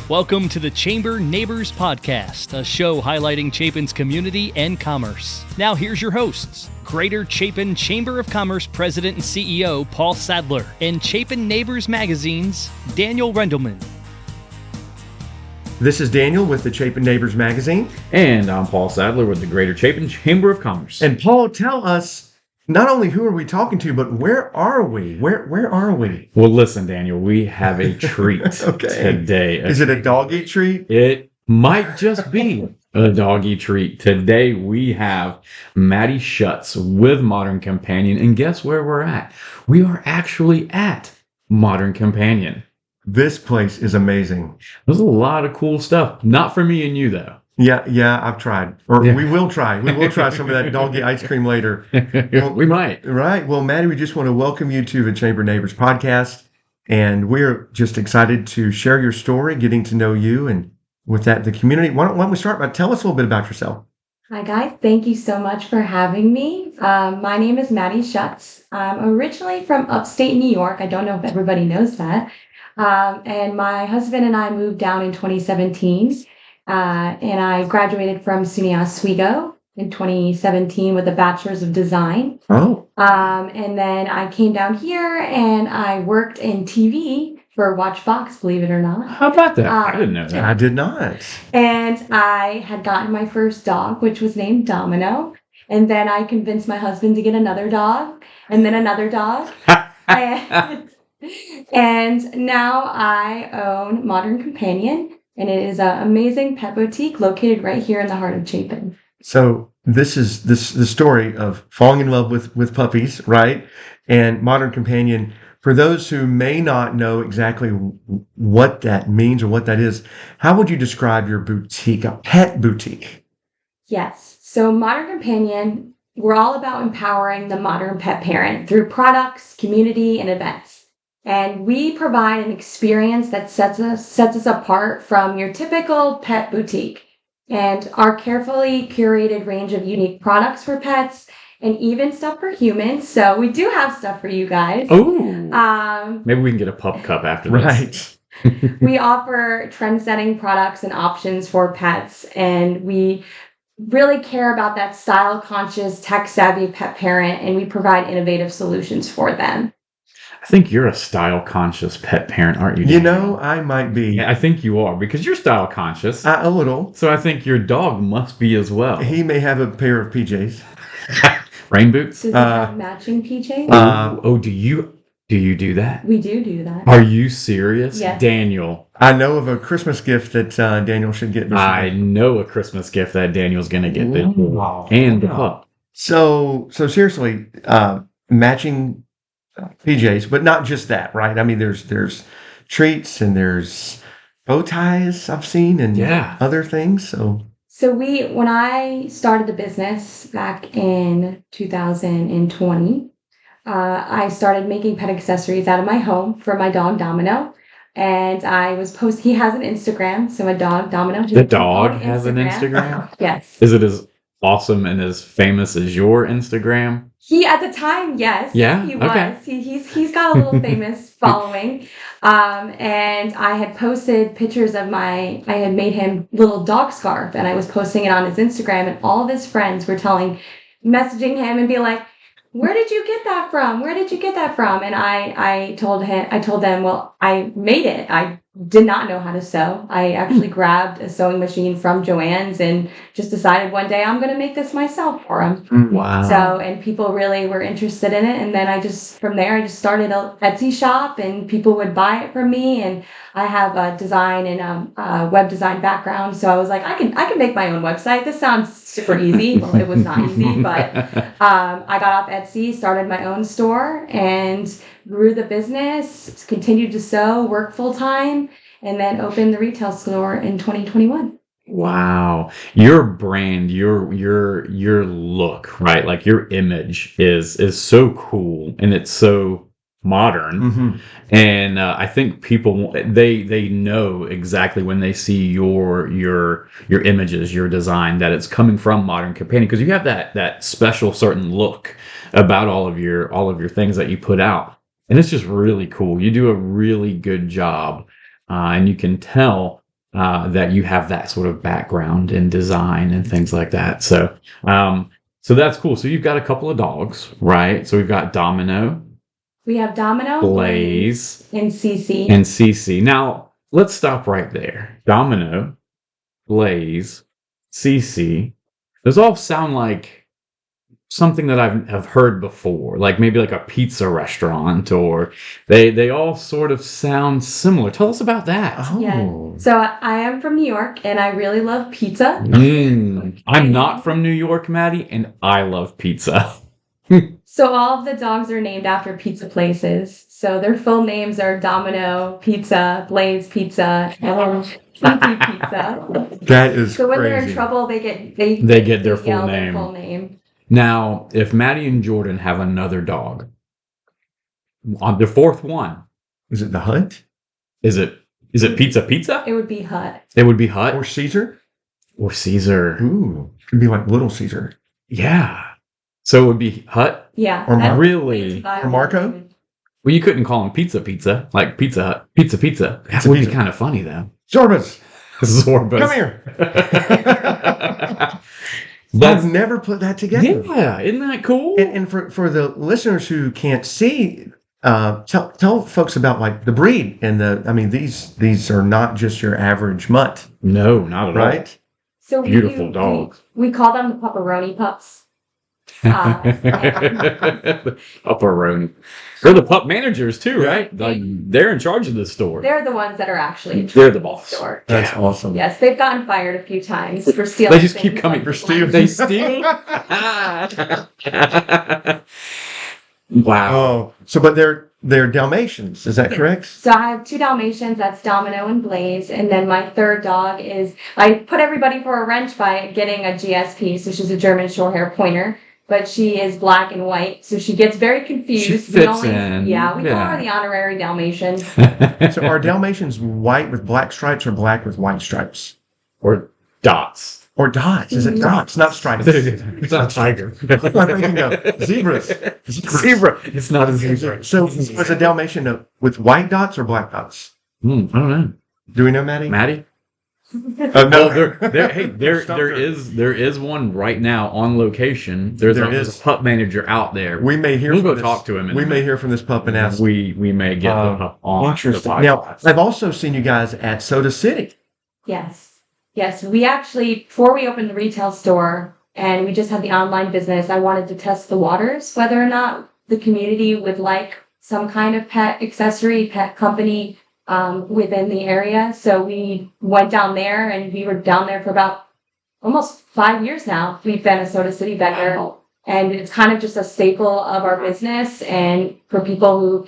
Welcome to the Chamber Neighbors Podcast, a show highlighting Chapin's community and commerce. Now here's your hosts, Greater Chapin Chamber of Commerce President and CEO Paul Sadler, and Chapin Neighbors Magazine's Daniel Rendelman. This is Daniel with the Chapin Neighbors Magazine. And I'm Paul Sadler with the Greater Chapin Chamber of Commerce. And Paul, tell us not only who are we talking to, but where are we? Where are we? Well, listen, Daniel, we have a treat today. Is it a doggy treat? It might just be a doggy treat. Today we have Maddie St with Modern Companion. And guess where we're at? We are actually at Modern Companion. This place is amazing. There's a lot of cool stuff. Not for me and you, though. Yeah, I've tried. We will try. We will try some of that doggy ice cream later. Well, we might. Right. Well, Maddie, we just want to welcome you to the Chamber Neighbors Podcast. And we're just excited to share your story, getting to know you, and with that, the community. Why don't we start by tell us a little bit about yourself? Hi, guys. Thank you so much for having me. My name is Maddie St. I'm originally from upstate New York. I don't know if everybody knows that. And my husband and I moved down in 2017. And I graduated from SUNY Oswego in 2017 with a bachelor's of design. Oh. And then I came down here and I worked in TV for Watchbox, believe it or not. How about that? I didn't know that. I did not. And I had gotten my first dog, which was named Domino. And then I convinced my husband to get another dog and then another dog. And now I own Modern Companion. And it is an amazing pet boutique located right here in the heart of Chapin. So this is the story of falling in love with puppies, right? And Modern Companion. For those who may not know exactly what that means or what that is, how would you describe your boutique, a pet boutique? Yes. So Modern Companion, we're all about empowering the modern pet parent through products, community, and events. And we provide an experience that sets us apart from your typical pet boutique. And our carefully curated range of unique products for pets and even stuff for humans. So we do have stuff for you guys. Oh, maybe we can get a pup cup after this. Right. We offer trend-setting products and options for pets. And we really care about that style-conscious, tech-savvy pet parent. And we provide innovative solutions for them. I think you're a style-conscious pet parent, aren't you, You Daniel? know, I might be. Yeah, I think you are, because you're style-conscious. A little. So I think your dog must be as well. He may have a pair of PJs. Rain boots? Does it have matching PJs? Do you do that? We do that. Are you serious? Yes. Daniel. I know of a Christmas gift that Daniel should get. I know a Christmas gift that Daniel's going to get this. Wow. And the pup. So seriously, matching PJs, but not just that, right? I mean, there's treats and there's bow ties I've seen and other things. So when I started the business back in 2020, I started making pet accessories out of my home for my dog Domino. And I was he has an Instagram, so my dog Domino. The dog has an Instagram? Yes. Is it as awesome and as famous as your Instagram? At the time, yes. Yeah? He was. Okay. He's got a little famous following. And I had posted pictures of I had made him little dog scarf and I was posting it on his Instagram and all of his friends were messaging him and being like, where did you get that from? Where did you get that from? And I told them, well, I made it. I did not know how to sew. I actually grabbed a sewing machine from Joann's and just decided one day I'm going to make this myself for him. Wow. So, and people really were interested in it. And then from there, I just started an Etsy shop and people would buy it from me. And I have a design and a web design background. So I was like, I can make my own website. This sounds super easy. Well, it was not easy, but I got off Etsy, started my own store and grew the business, continued to sew, work full time, and then opened the retail store in 2021. Wow. Your brand, your look, right? Like your image is so cool and it's so modern. Mm-hmm. And I think people they know exactly when they see your images, your design, that it's coming from Modern Companion, because you have that special certain look about all of your things that you put out. And it's just really cool. You do a really good job. And you can tell that you have that sort of background in design and things like that. So, so that's cool. So you've got a couple of dogs, right? So we've got Domino, We have Domino, Blaze, and CC. and CC. Now, let's stop right there. Domino, Blaze, CC. Those all sound like something that have heard before, like maybe like a pizza restaurant, or they all sort of sound similar. Tell us about that. Oh. Yeah. So I am from New York, and I really love pizza. I'm not from New York, Maddie, and I love pizza. So all of the dogs are named after pizza places. So their full names are Domino Pizza, Blaze Pizza, and CC Pizza. That is So when crazy. they're in trouble, they get their full yell name. Their full name. Now, if Maddie and Jordan have another dog, on the fourth one, Is it the Hunt is it Pizza? It would be Hut. It would be Hut or Caesar? or Caesar. Ooh, could be like Little Caesar. Yeah. So it would be Hut. Yeah. Or that's- Really? Or Marco? Well, you couldn't call him Pizza, like Pizza Hut. Pizza. That would be Pizza. kind of funny, though. Zorbas, Zorbas. come here. That's, I've never put that together. yeah, isn't that cool? And for the listeners who can't see, tell folks about like the breed and these are not just your average mutt, No, not at all. right? So Beautiful dogs. We call them the pepperoni pups. And Pepperoni. They're the pup managers too, right? Like, they're in charge of the store. they're the ones that are actually in charge They're the of boss. store. That's awesome. Yes, they've gotten fired a few times for stealing. They just keep things coming like for the steal. lunch. They steal. Wow. Oh, so but they're Dalmatians, is that correct? So I have 2 Dalmatians, that's Domino and Blaze, and then my third dog is, I put everybody for a wrench by getting a GSP, so she's a German Shorthair Pointer, but she is black and white, so she gets very confused. She We fits in. Yeah, we call Yeah. her the honorary Dalmatian. So are Dalmatians white with black stripes or black with white stripes? Or dots. Or dots? Is it dots, not stripes? It's not a tiger. I'm thinking of zebras. Zebra. It's not a zebra. So was a Dalmatian with white dots or black dots? I don't know. Do we know, Maddie? Maddie? No. Oh, there is one right now on location. There's a pup manager out there. We may hear We'll from go this, talk to him in We a may minute. hear from this pup and ask. We may get the pup on. Interesting. the Now, podcast. I've also seen you guys at Soda City. Yes, we actually, before we opened the retail store and we just had the online business, I wanted to test the waters, whether or not the community would like some kind of pet accessory, pet company within the area. So we went down there and we were down there for about almost 5 years now. We've been a Soda City vendor and it's kind of just a staple of our business. And for people who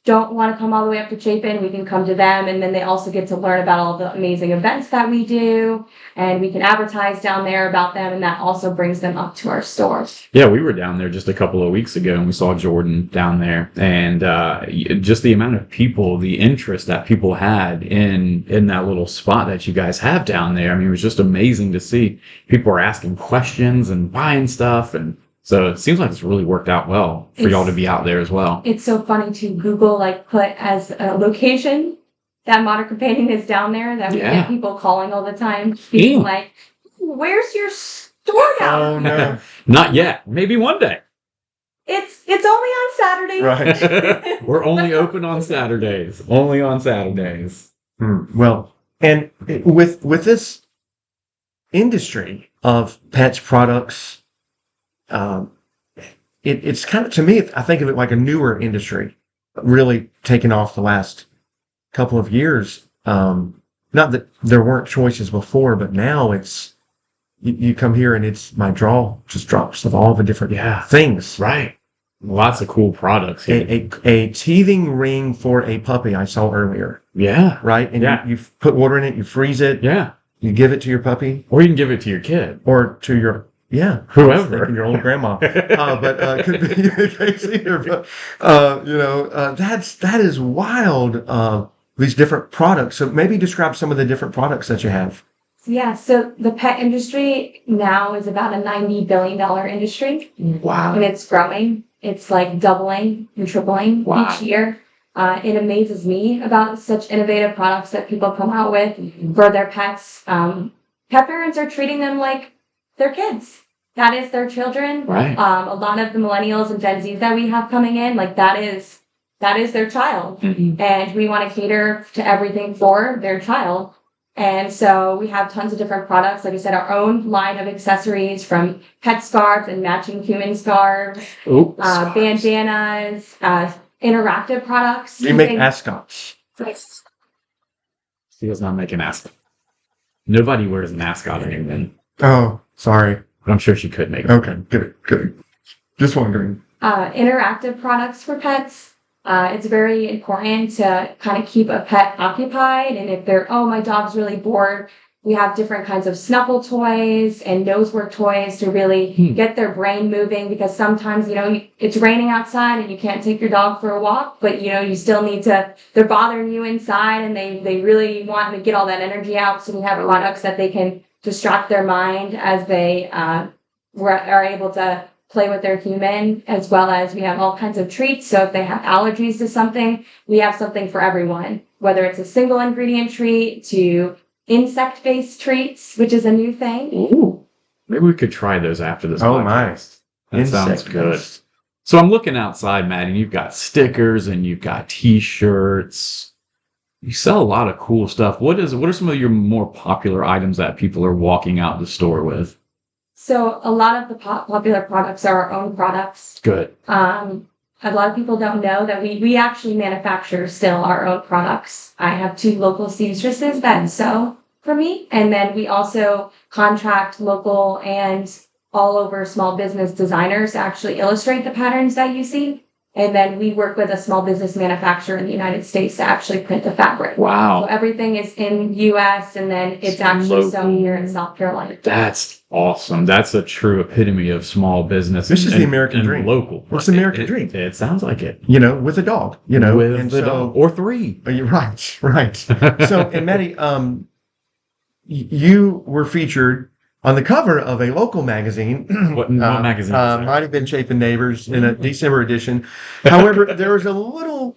don't want to come all the way up to Chapin, we can come to them, and then they also get to learn about all the amazing events that we do, and we can advertise down there about them, and that also brings them up to our stores. Yeah, we were down there just a couple of weeks ago, and we saw Jordan down there, and just the amount of people, the interest that people had in that little spot that you guys have down there. I mean, it was just amazing to see. People were asking questions and buying stuff, and so it seems like it's really worked out well for y'all to be out there as well. It's so funny to Google, like, put as a location that Modern Companion is down there, that we get people calling all the time, being like, where's your store now? Oh, no. Not yet. Maybe one day. It's only on Saturday. Right. We're only open on Saturdays. Only on Saturdays. Well, and with this industry of pets products, it's kind of, to me, I think of it like a newer industry, really taken off the last couple of years. Not that there weren't choices before, but now it's, you come here and it's, my draw just drops of all the different things. Right. Lots of cool products here. A teething ring for a puppy I saw earlier. Yeah. Right? And you put water in it, you freeze it. Yeah. You give it to your puppy. Or you can give it to your kid. Or to your, whoever. Your old grandma. But could be Casey or, that is wild. These different products. So maybe describe some of the different products that you have. Yeah, so the pet industry now is about a $90 billion industry. Wow. And it's growing. It's like doubling and tripling each year. It amazes me about such innovative products that people come out with for their pets. Pet parents are treating them like their kids. That is their children. Right. A lot of the millennials and Gen Zs that we have coming in, like that is their child. And we want to cater to everything for their child. And so we have tons of different products. Like I said, our own line of accessories, from pet scarves and matching human scarves, bandanas, interactive products. You make mascots. She does not make an ascot. Nobody wears an ascot anymore. Oh, sorry. But I'm sure she could make it. Okay, good. Just wondering. Interactive products for pets. It's very important to kind of keep a pet occupied. And if they're, my dog's really bored, we have different kinds of snuffle toys and nosework toys to really get their brain moving, because sometimes, it's raining outside and you can't take your dog for a walk, but, you still need to, they're bothering you inside and they really want to get all that energy out. So we have products that they can distract their mind as they are able to play with their human, as well as we have all kinds of treats. So if they have allergies to something, we have something for everyone, whether it's a single ingredient treat to insect-based treats, which is a new thing. Ooh, maybe we could try those after this podcast. That sounds good. So I'm looking outside, Maddie, and you've got stickers and you've got t-shirts. You sell a lot of cool stuff. What are some of your more popular items that people are walking out the store with? So a lot of the popular products are our own products. Good. A lot of people don't know that we actually manufacture still our own products. I have 2 local seamstresses that sew for me. And then we also contract local and all over small business designers to actually illustrate the patterns that you see. And then we work with a small business manufacturer in the United States to actually print the fabric. Wow. So everything is in U.S. and then it's actually sewn here in South Carolina. That's awesome. That's a true epitome of small business. This is the American dream. Local. It's the American dream. It sounds like it. With a dog. With a dog. Or 3. You're right. So, and Maddie, you were featured on the cover of a local magazine. What magazine? Might have been Chapin Neighbors in a December edition. However, there's a little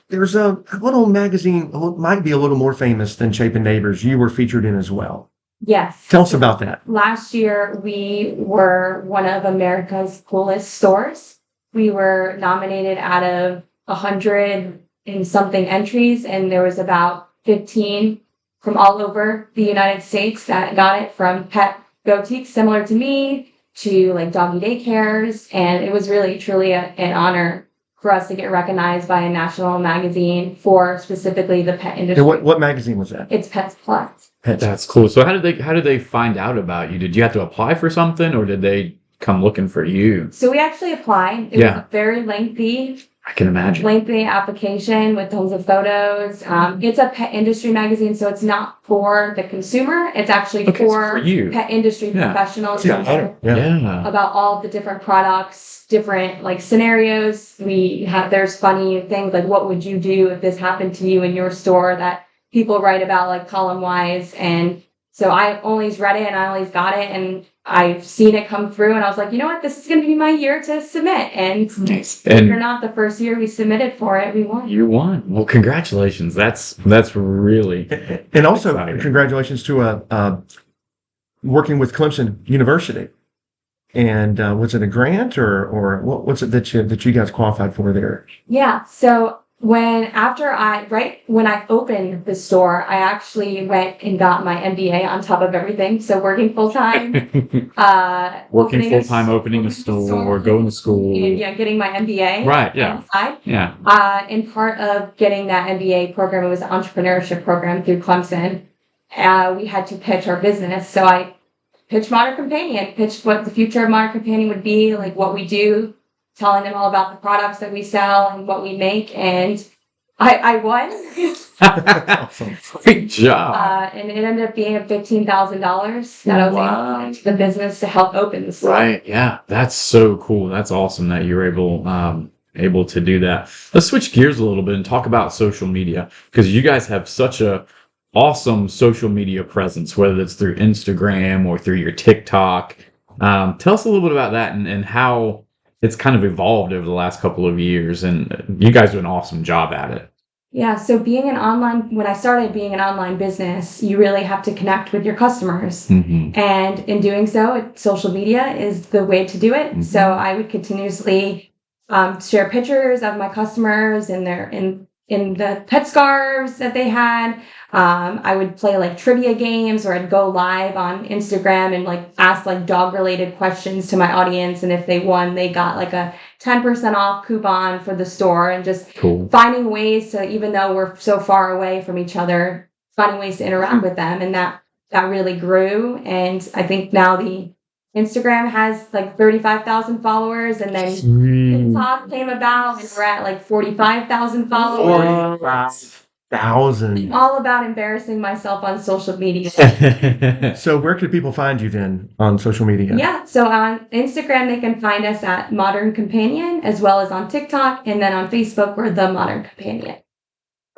magazine, might be a little more famous than Chapin Neighbors, you were featured in as well. Yes. Tell us about that. Last year, we were one of America's coolest stores. We were nominated out of 100 and something entries, and there was about 15 from all over the United States that got it, from pet boutiques similar to me to like doggy daycares. And it was really, truly an honor for us to get recognized by a national magazine for specifically the pet industry. And what magazine was that? It's Pets Plus. That's cool. So how did they find out about you? Did you have to apply for something, or did they come looking for you? So we actually applied. It was a very lengthy I can imagine. Lengthy application with tons of photos. It's a pet industry magazine, so it's not for the consumer. It's actually for you. Pet industry professionals. About all the different products, different like scenarios. There's funny things like, what would you do if this happened to you in your store, that people write about like column wise. And so I always read it and I always got it, and I've seen it come through, and I was like, you know what, this is going to be my year to submit. And nice. If you're not, the first year we submitted for it, we won. You won. Well, congratulations. That's really and also exciting. Congratulations to working with Clemson University. And was it a grant or what's it that you guys qualified for there? Yeah. So when I opened the store, I actually went and got my MBA on top of everything. So working full time, opening a store, going to school, getting my MBA. Right. Yeah. Inside. Yeah. And part of getting that MBA program, it was an entrepreneurship program through Clemson. We had to pitch our business, so I pitched Modern Companion, pitched what the future of Modern Companion would be, like what we do, telling them all about the products that we sell and what we make, and I won. Awesome. Great job. And it ended up being $15,000 that I was able to the business to help open the store. Right. Yeah. That's so cool. That's awesome that you're able to do that. Let's switch gears a little bit and talk about social media, because you guys have such a awesome social media presence, whether it's through Instagram or through your TikTok. Tell us a little bit about that and how it's kind of evolved over the last couple of years, and you guys do an awesome job at it. Yeah, so when I started being an online business, you really have to connect with your customers. Mm-hmm. And in doing so, social media is the way to do it. Mm-hmm. So I would continuously share pictures of my customers and in the pet scarves that they had. I would play like trivia games, or I'd go live on Instagram and like ask like dog related questions to my audience. And if they won, they got like a 10% off coupon for the store, and just Cool. finding ways to, even though we're so far away from each other, finding ways to interact with them. And that really grew. And I think now the Instagram has like 35,000 followers, and then TikTok came about and we're at like 45,000 followers. 45,000. I'm all about embarrassing myself on social media. So where could people find you then on social media? Yeah, so on Instagram, they can find us at Modern Companion, as well as on TikTok, and then on Facebook, we're The Modern Companion.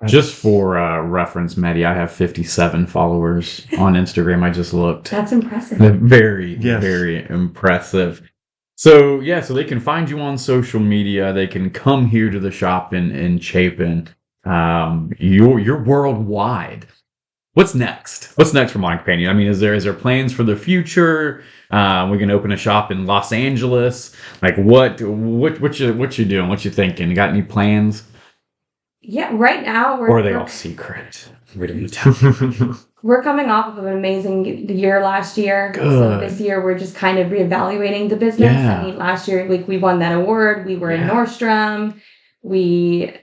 Just for reference, Maddie, I have 57 followers on Instagram. I just looked. That's impressive. Very, Yes. very impressive. So so they can find you on social media. They can come here to the shop in Chapin. You're worldwide. What's next? What's next for Modern Companion? I mean, is there plans for the future? We can open a shop in Los Angeles. Like what you doing? What you thinking? Got any plans? Yeah, right now Or are they all secret? We don't tell. we're coming off of an amazing year last year. So Good. this year we're just kind of reevaluating the business. Yeah. I mean, last year we won that award. We were in Yeah. Nordstrom. You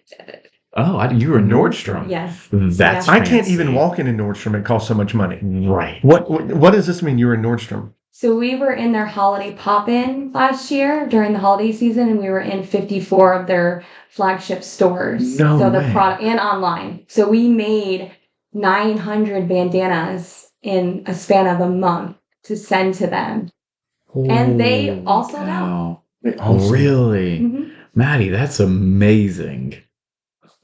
were Nordstrom. Yes. That's Yeah. I can't even fancy. walk in Nordstrom. It costs so much money. Right. What does this mean? You were in Nordstrom. So we were in their holiday pop-in last year during the holiday season, and we were in 54 of their flagship stores. No so the way. product and online. So we made 900 bandanas in a span of a month to send to them. And they all sold out. Awesome. Really? Mhm. Maddie, that's amazing.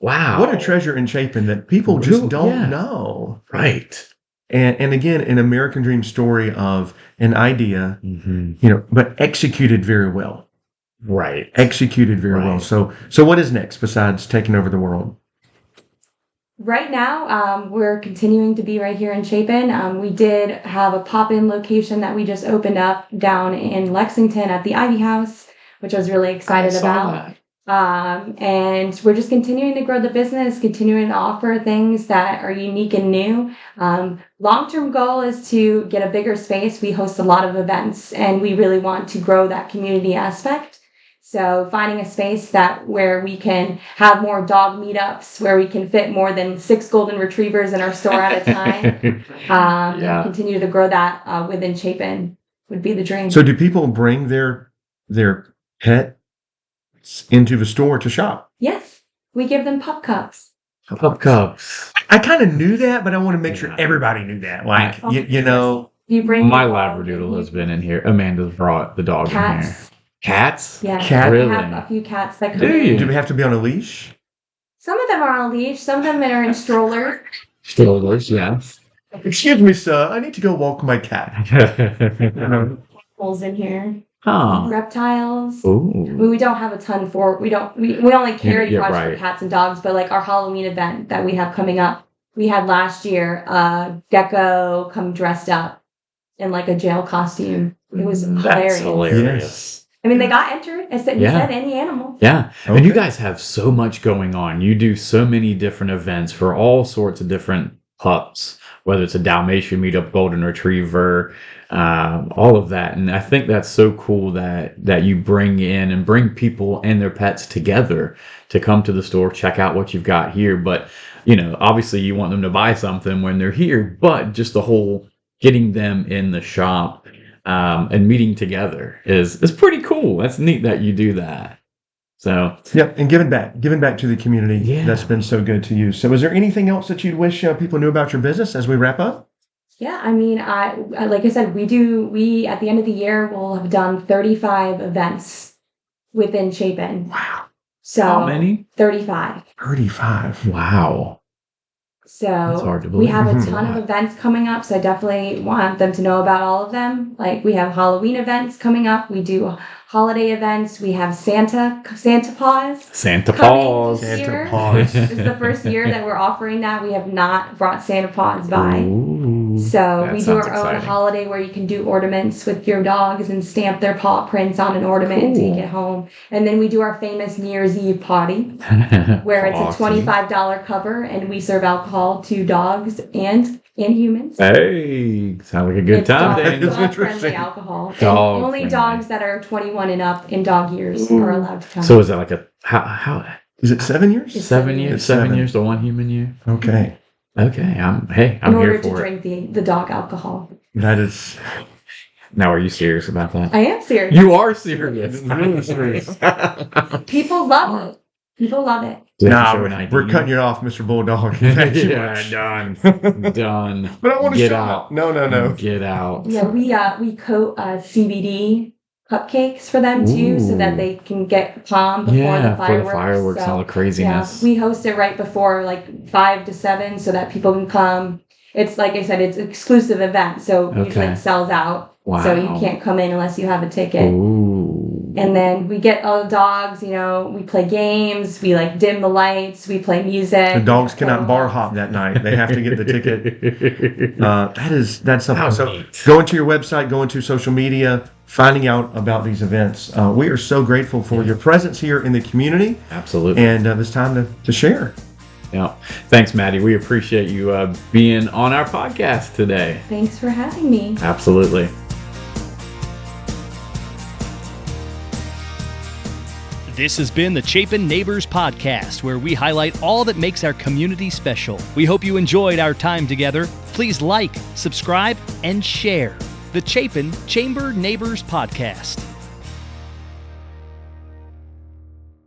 Wow. What a treasure in Chapin that people just don't Yeah. know. Right. And again, an American dream story of an idea, Mm-hmm. but executed very well. Right. Executed very well. Right. So what is next besides taking over the world? Right now, we're continuing to be right here in Chapin. We did have a pop-in location that we just opened up down in Lexington at the Ivy House, which I was really excited about. And we're just continuing to grow the business, continuing to offer things that are unique and new. Long-term goal is to get a bigger space. We host a lot of events, and we really want to grow that community aspect. So finding a space where we can have more dog meetups, where we can fit more than 6 golden retrievers in our store at a time. Yeah. Continue to grow that within Chapin would be the dream. So do people bring their pet into the store to shop? Yes, we give them pup cups. Pup cups. I kind of knew that, but I want to make sure Yeah. everybody knew that. Like, Oh, you know, You bring My the dog, Labradoodle has been in here. Amanda's brought the dog in here. cats. Cats? Yeah, Cat? we Really? have a few cats that come Do in. you? do we have to be on a leash? Some of them are on a leash. Some of them are in strollers. Strollers, yes. Excuse me, sir. I need to go walk my cat. Holes in here. Huh. Reptiles. Ooh. We don't have a ton for. We only carry Yeah, products right. for cats and dogs. But like our Halloween event that we have coming up, we had last year a gecko come dressed up in like a jail costume. It was That's hilarious. hilarious. I mean, they got entered. It said, Yeah. you said any animal. Yeah. And you Okay. guys have so much going on. You do so many different events for all sorts of different pups, whether it's a Dalmatian meetup, Golden Retriever, all of that. And I think that's so cool that you bring in and bring people and their pets together to come to the store, check out what you've got here. But, obviously you want them to buy something when they're here, but just the whole getting them in the shop and meeting together is pretty cool. That's neat that you do that. So Yep, and giving back to the community. Yeah. That's been so good to you. So, is there anything else that you'd wish people knew about your business as we wrap up? Yeah, I mean, like I said, we at the end of the year will have done 35 events within Chapin. Wow, So how many? 35. 35. Wow. That's So hard to we believe. have a That's a ton of lot. events coming up. So I definitely want them to know about all of them. Like we have Halloween events coming up. We do holiday events. We have Santa Paws Santa coming Paws. this Santa year. Paws. This is the first year that we're offering that. We have not brought Santa Paws by. Ooh, So that we do sounds our own exciting. holiday where you can do ornaments with your dogs and stamp their paw prints on an ornament and take Cool. it home. And then we do our famous New Year's Eve party where it's a Awesome. $25 cover and we serve alcohol to dogs and humans. Hey, sounds like a good It's time, dog, Daniel. That's dog-friendly interesting. alcohol. And Dog only friendly. dogs that are 21 and up in dog years are allowed to come. So is that like a how Is it 7 years? It's 7 years? It's 7 7. years to 1 human year? Okay. Okay, I'm in here order to for it. drink the dog alcohol. That is Now, are you serious about that? I am serious. You are serious. really serious. People love it. People love it. Do they have to Nah, show an ID? we're cutting you off, Mr. Bulldog. Thank you Yeah, much. done. Done. But I want to Get show out. out. No. Get out. Yeah, we coat CBD cupcakes for them too, so that Ooh. they can get calm before Yeah, the for fireworks. the fireworks and all the Yeah, craziness. we host it right before like 5 to 7, so that people can come. It's like I said, it's an exclusive event, so usually Okay. it sells out. Wow. So you can't come in unless you have a ticket. Ooh. And then we get all the dogs, we play games, we like dim the lights, we play music. The dogs we cannot photo bar ops. hop that night. They have to get the ticket. That's something. How So neat. going to your website, going to social media, finding out about these events. We are so grateful for your presence here in the community Absolutely. and this time to share. Yeah. Thanks, Maddie. We appreciate you being on our podcast today. Thanks for having me. Absolutely. This has been the Chapin Neighbors Podcast, where we highlight all that makes our community special. We hope you enjoyed our time together. Please like, subscribe, and share the Chapin Chamber Neighbors Podcast.